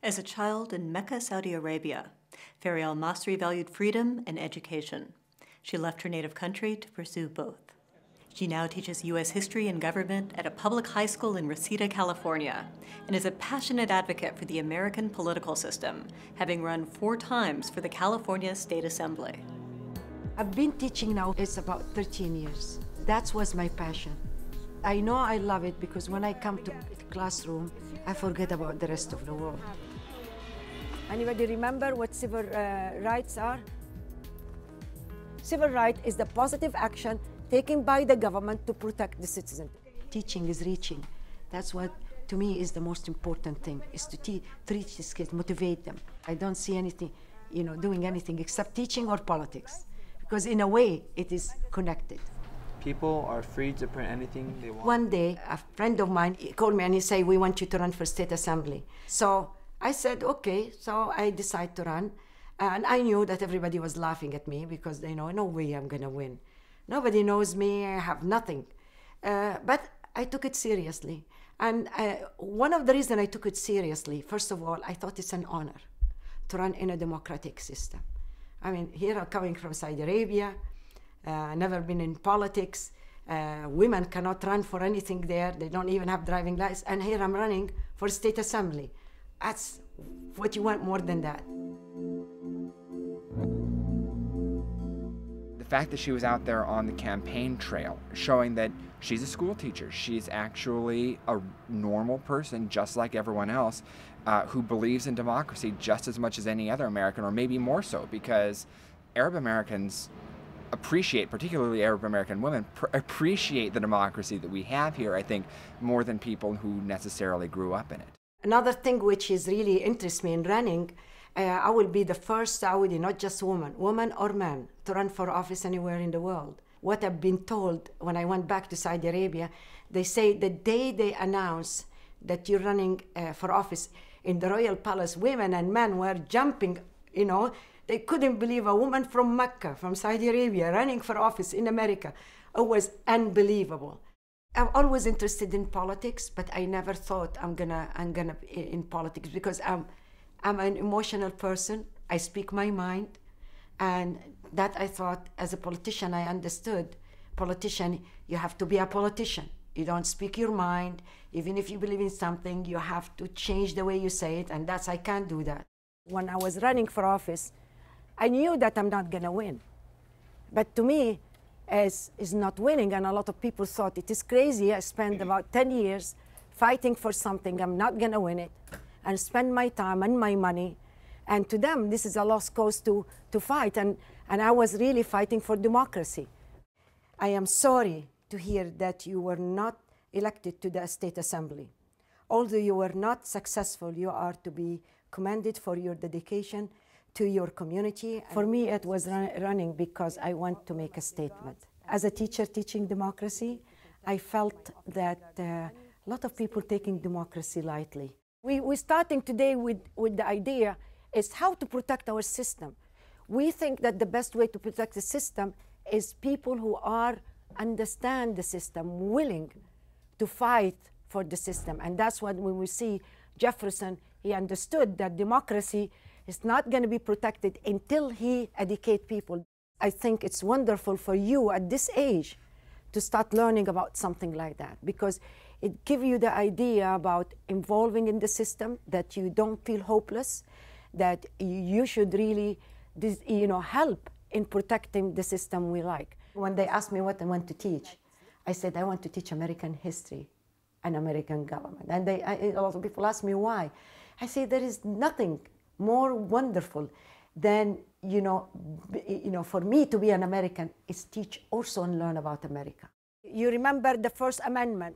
As a child in Mecca, Saudi Arabia, Ferial Masry valued freedom and education. She left her native country to pursue both. She now teaches U.S. history and government at a public high school in Reseda, California, and is a passionate advocate for the American political system, having run 4 times for the California State Assembly. I've been teaching now, it's about 13 years. That was my passion. I know I love it because when I come to the classroom, I forget about the rest of the world. Anybody remember what civil rights are? Civil right is the positive action taken by the government to protect the citizen. Teaching is reaching. That's what, to me, is the most important thing, is to reach these kids, motivate them. I don't see anything, doing anything except teaching or politics, because in a way, it is connected. People are free to print anything they want. One day, a friend of mine called me and he said, "We want you to run for state assembly." So I said, okay. So I decided to run. And I knew that everybody was laughing at me because they know, no way I'm going to win. Nobody knows me, I have nothing. But I took it seriously. And one of the reasons I took it seriously, first of all, I thought it's an honor to run in a democratic system. I mean, here I'm coming from Saudi Arabia, never been in politics. Women cannot run for anything there. They don't even have driving license. And here I'm running for state assembly. That's what you want more than that. The fact that she was out there on the campaign trail, showing that she's a school teacher, she's actually a normal person just like everyone else, who believes in democracy just as much as any other American, or maybe more so, because Arab Americans appreciate, particularly Arab American women, appreciate the democracy that we have here, I think, more than people who necessarily grew up in it. Another thing which is really interests me in running, I will be the first Saudi, not just woman or man, to run for office anywhere in the world. What I've been told when I went back to Saudi Arabia, they say the day they announce that you're running for office in the royal palace, women and men were jumping, They couldn't believe a woman from Mecca, from Saudi Arabia, running for office in America. It was unbelievable. I'm always interested in politics, but I never thought I'm gonna be in politics because I'm an emotional person. I speak my mind, and that I thought as a politician I understood. Politician, you have to be a politician. You don't speak your mind. Even if you believe in something, you have to change the way you say it, and I can't do that. When I was running for office, I knew that I'm not gonna win. But to me, is not winning, and a lot of people thought it is crazy. I spent about 10 years fighting for something, I'm not gonna win it, and spend my time and my money. And to them, this is a lost cause to fight, and I was really fighting for democracy. I am sorry to hear that you were not elected to the State Assembly. Although you were not successful, you are to be commended for your dedication to your community. For me, it was running because I want to make a statement. As a teacher teaching democracy, I felt that a lot of people taking democracy lightly. We're starting today with the idea is how to protect our system. We think that the best way to protect the system is people who understand the system, willing to fight for the system. And that's what when we see Jefferson, he understood that democracy is not going to be protected until he educates people. I think it's wonderful for you at this age to start learning about something like that, because it gives you the idea about involving in the system, that you don't feel hopeless, that you should really help in protecting the system we like. When they asked me what I want to teach, I said I want to teach American history and American government. And a lot of people ask me why. I say there is nothing more wonderful than, for me to be an American is teach also and learn about America. You remember the First Amendment.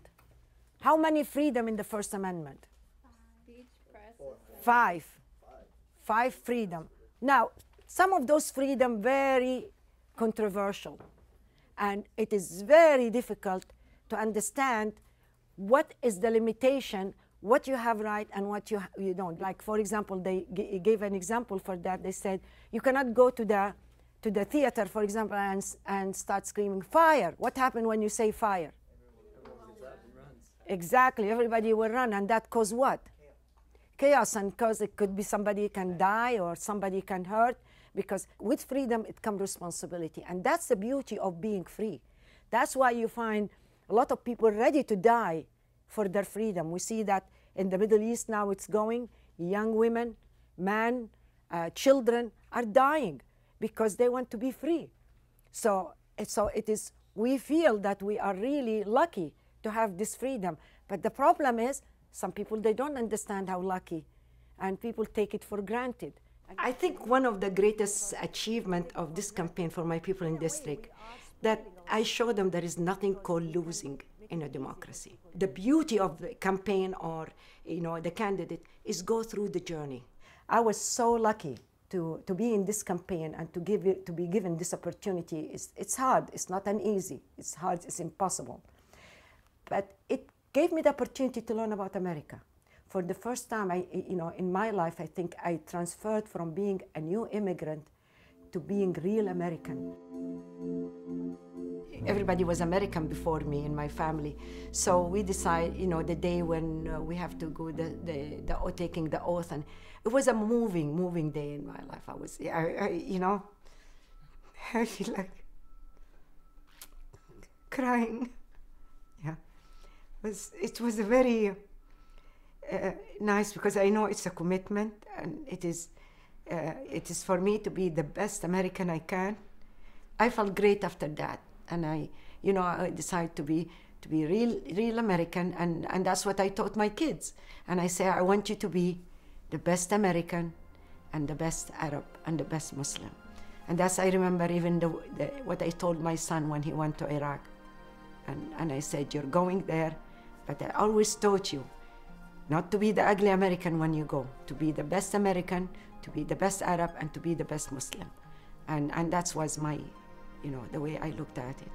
How many freedom in the First Amendment? Five freedom. Now, some of those freedom very controversial. And it is very difficult to understand what is the limitation, what you have right and what you don't. Like, for example, they gave an example for that. They said, you cannot go to the theater, for example, and start screaming, fire. What happened when you say fire? Everyone gets up and runs. Exactly, everybody will run, and that causes what? chaos, and because it could be somebody can die or somebody can hurt, because with freedom it comes responsibility. And that's the beauty of being free. That's why you find a lot of people ready to die for their freedom. We see that in the Middle East now it's going. Young women, men, children are dying because they want to be free. So it is, we feel that we are really lucky to have this freedom. But the problem is, some people, they don't understand how lucky, and people take it for granted. I think one of the greatest achievements of this campaign for my people in district, that I show them there is nothing called losing in a democracy. The beauty of the campaign, or the candidate, is go through the journey. I was so lucky to be in this campaign and to be given this opportunity. It's hard, it's not an easy, it's hard, it's impossible. But it gave me the opportunity to learn about America. For the first time, in my life, I think I transferred from being a new immigrant to being real American. Everybody was American before me in my family, so we decided, the day when we have to go taking the oath, and it was a moving day in my life. I was, I feel like crying. Yeah, it was a very nice, because I know it's a commitment, and it is for me to be the best American I can. I felt great after that, and I decided to be real American, and that's what I taught my kids. And I say, I want you to be the best American, and the best Arab, and the best Muslim. And that's, I remember even what I told my son when he went to Iraq. And I said, you're going there, but I always taught you not to be the ugly American when you go, to be the best American, to be the best Arab, and to be the best Muslim. And that was my, the way I looked at it.